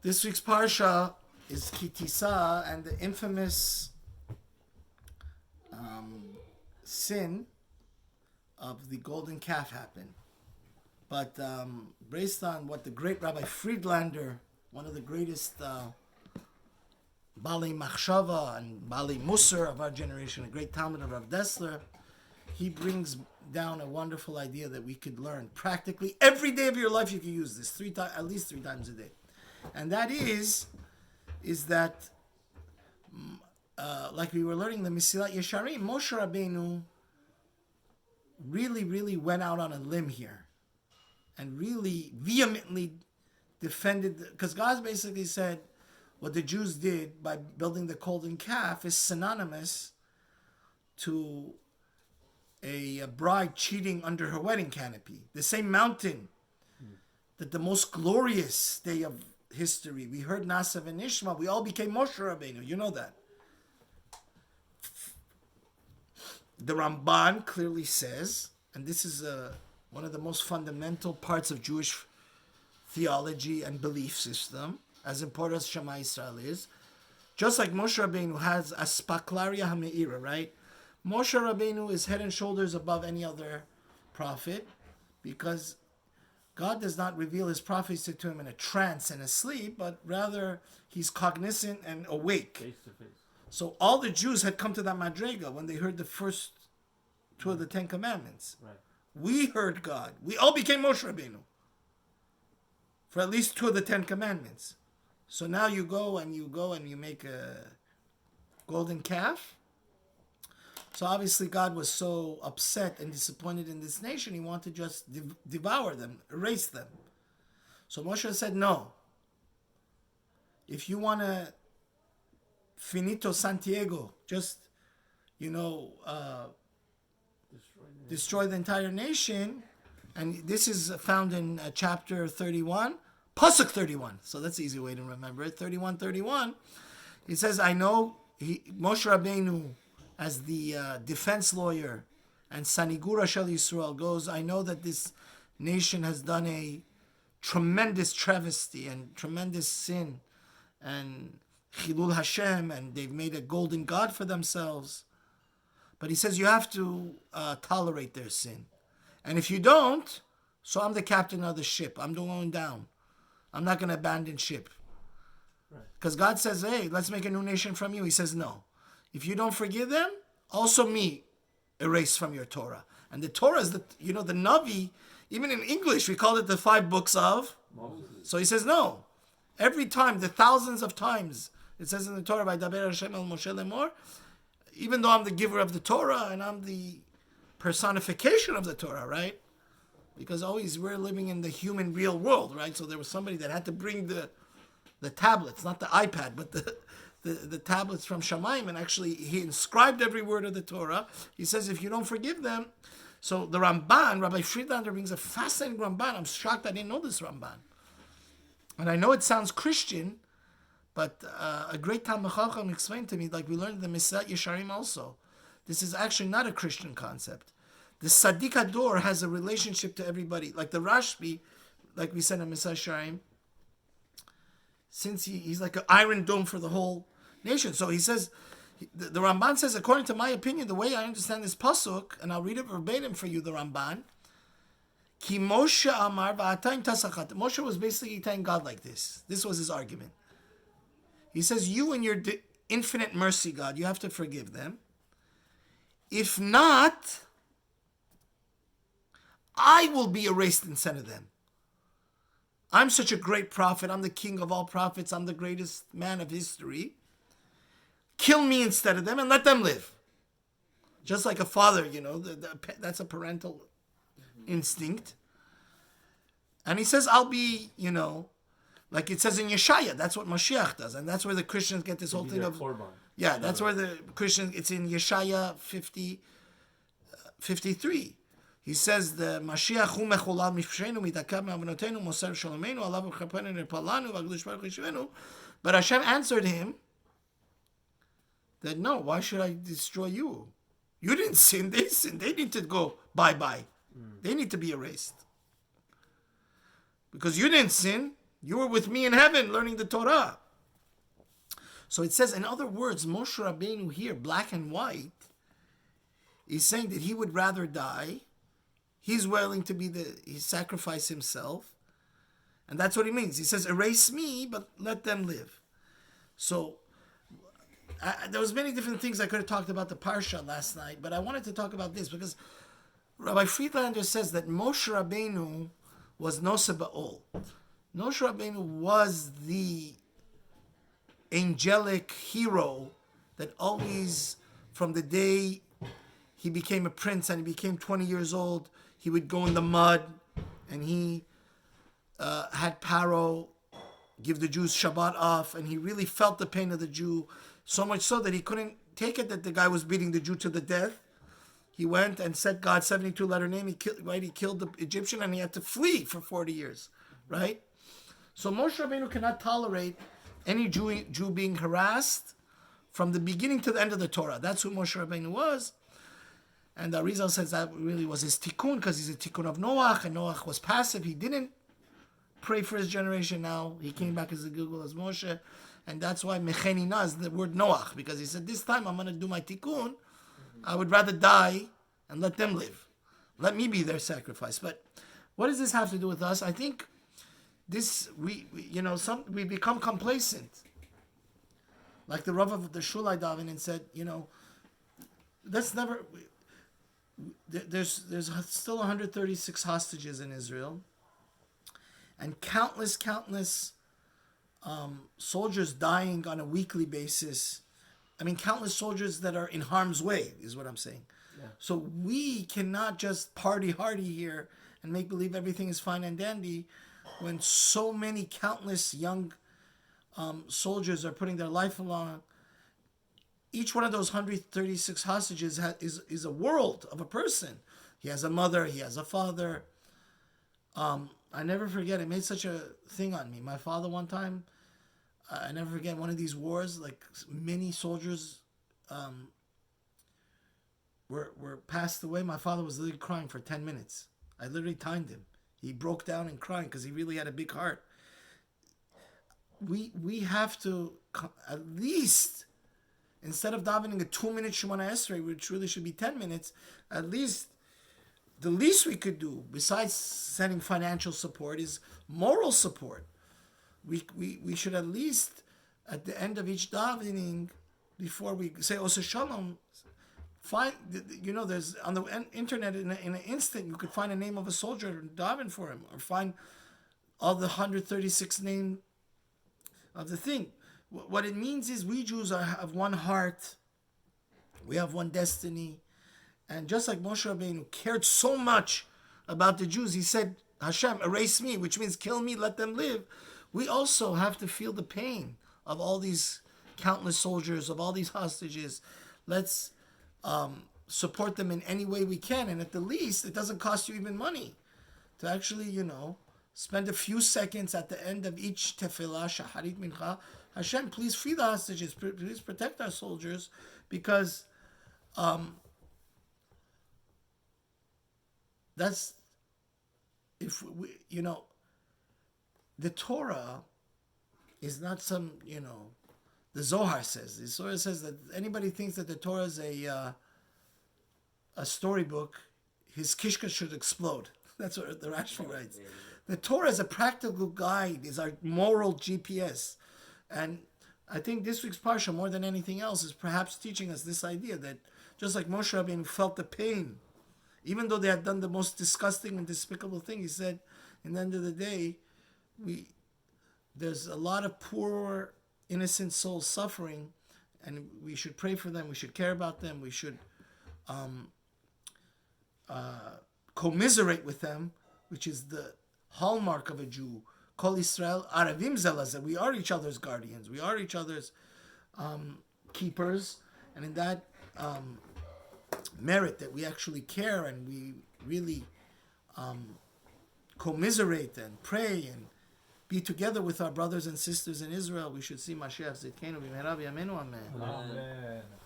This week's Parsha is KiTisa, and the infamous sin of the golden calf happened. But based on what the great Rabbi Friedlander, one of the greatest Bali Machshava and Bali Musar of our generation, a great Talmud of Rav Dessler, he brings down a wonderful idea that we could learn. Practically every day of your life you can use this, at least three times a day. And that is that, like we were learning the Mesilat Yesharim, Moshe Rabbeinu really went out on a limb here and really vehemently defended, because God basically said what the Jews did by building the golden calf is synonymous to a bride cheating under her wedding canopy. The same mountain that the most glorious day of history, we heard Nasav and Ishma, we all became Moshe Rabbeinu. You know that. The Ramban clearly says, and this is one of the most fundamental parts of Jewish theology and belief system, as important as Shema Yisrael is, just like Moshe Rabbeinu has a spaklaria hameira, right? Moshe Rabbeinu is head and shoulders above any other prophet because God does not reveal his prophecy to him in a trance and asleep, but rather he's cognizant and awake. Face to face. So all the Jews had come to that madrega when they heard the first two of the Ten Commandments. Right. We heard God. We all became Moshe Rabbeinu for at least two of the Ten Commandments. So now you go and you make a golden calf. So obviously God was so upset and disappointed in this nation, he wanted to just devour them, erase them. So Moshe said, no. If you want to finito Santiago, just, destroy the entire nation, and this is found in chapter 31, Pasuk 31. So that's an easy way to remember it. 31:31. He says, I know, Moshe Rabbeinu, as the defense lawyer and Sanigura Shel Yisrael goes, I know that this nation has done a tremendous travesty and tremendous sin and Chilul Hashem, and they've made a golden god for themselves. But he says you have to tolerate their sin. And if you don't, so I'm the captain of the ship. I'm going down. I'm not going to abandon ship. Because God says, hey, let's make a new nation from you. He says, no. If you don't forgive them, also me erase from your Torah. And the Torah is the Navi, even in English, we call it the 5 books of Moses. So he says, no. Every time, the thousands of times, it says in the Torah, by Daber Hashem el Moshe lemor, even though I'm the giver of the Torah and I'm the personification of the Torah, right? Because always we're living in the human real world, right? So there was somebody that had to bring the tablets, not the iPad, but the tablets from Shamayim, and actually he inscribed every word of the Torah. He says, if you don't forgive them, so the Ramban, Rabbi Friedlander brings a fascinating Ramban. I'm shocked I didn't know this Ramban. And I know it sounds Christian, but a great Talmud Chacham explained to me, like we learned in the Mesilat Yesharim also, this is actually not a Christian concept. The Tzaddik Hador has a relationship to everybody. Like the Rashbi, like we said in Mesilat Yesharim, since he's like an iron dome for the whole nation. So he says, the Ramban says, according to my opinion, the way I understand this Pasuk, and I'll read it verbatim for you, the Ramban, Ki Moshe Amar v'atayim tasachat. Moshe was basically telling God like this. This was his argument. He says, you in your infinite mercy, God, you have to forgive them. If not, I will be erased instead of them. I'm such a great prophet. I'm the king of all prophets. I'm the greatest man of history. Kill me instead of them and let them live. Just like a father, that's a parental instinct. And he says, I'll be, like it says in Yeshaya, that's what Mashiach does. And that's where the Christians get this whole thing of... Korban. Yeah, that's where the Christians... It's in Yeshaya 53. He says, the Mashiach hu mecholal mishpshenu mitakab me'avonotenu moser shalomenu alav v'chapenu nerpalanu v'agdush baruch yishvenu. But Hashem answered him that, no, why should I destroy you? You didn't sin, they sinned. They need to go bye-bye. They need to be erased. Because you didn't sin, You were with me in heaven learning the Torah. So it says, in other words, Moshe Rabbeinu here, black and white, is saying that he would rather die. He's willing to he sacrifice himself. And that's what he means. He says, erase me, but let them live. So there was many different things I could have talked about the Parsha last night, but I wanted to talk about this because Rabbi Friedlander says that Moshe Rabbeinu was Noseh Ba'ol. Moshe Rabbeinu was the angelic hero that always, from the day he became a prince and he became 20 years old, he would go in the mud and he had Paro give the Jews Shabbat off, and he really felt the pain of the Jew, so much so that he couldn't take it that the guy was beating the Jew to the death. He went and said God's 72-letter name. He killed the Egyptian, and he had to flee for 40 years, right? So Moshe Rabbeinu cannot tolerate any Jew being harassed from the beginning to the end of the Torah. That's who Moshe Rabbeinu was. And the Arizal says that really was his tikkun, because he's a tikkun of Noach, and Noach was passive. He didn't pray for his generation now. He came back as a Gilgul as Moshe. And that's why Mechenina is the word Noach, because he said, this time I'm going to do my tikkun. I would rather die and let them live. Let me be their sacrifice. But what does this have to do with us? I think this, we become complacent. Like the Rav of the Shulai Davin and said, let's never, there's still 136 hostages in Israel. And countless soldiers dying on a weekly basis. I mean, countless soldiers that are in harm's way is what I'm saying. Yeah. So we cannot just party hardy here and make believe everything is fine and dandy when so many countless young soldiers are putting their life along. Each one of those 136 hostages is a world of a person. He has a mother, he has a father. I never forget, it made such a thing on me. My father one time, I never forget one of these wars, like many soldiers were passed away. My father was literally crying for 10 minutes. I literally timed him. He broke down and crying because he really had a big heart. We have to at least, instead of davening a 2-minute Shemona Esrei, which really should be 10 minutes, at least the least we could do, besides sending financial support, is moral support. We should at least, at the end of each davening, before we say Oseh Shalom, find, there's on the internet in an instant, you could find a name of a soldier and daven for him, or find all the 136 names of the thing. What it means is we Jews have one heart, we have one destiny. And just like Moshe Rabbeinu cared so much about the Jews, he said, Hashem, erase me, which means kill me, let them live. We also have to feel the pain of all these countless soldiers, of all these hostages. Let's support them in any way we can. And at the least, it doesn't cost you even money to actually, spend a few seconds at the end of each tefillah, shaharit mincha. Hashem, please free the hostages. Please protect our soldiers, because that's, if we, the Torah is not some, the Zohar says. The Zohar says that anybody thinks that the Torah is a storybook, his kishka should explode. That's what the Rashi writes. The Torah is a practical guide, is our moral GPS. And I think this week's Parsha, more than anything else, is perhaps teaching us this idea that just like Moshe Rabbeinu felt the pain, even though they had done the most disgusting and despicable thing, he said, in the end of the day, there's a lot of poor, innocent souls suffering, and we should pray for them, we should care about them, we should commiserate with them, which is the hallmark of a Jew. Kol Yisrael Aravim Zelazeh. We are each other's guardians. We are each other's keepers. And in that merit that we actually care and we really commiserate and pray and be together with our brothers and sisters in Israel, we should see Mashiach Zidkenu B'mehera B'yameinu. Amen.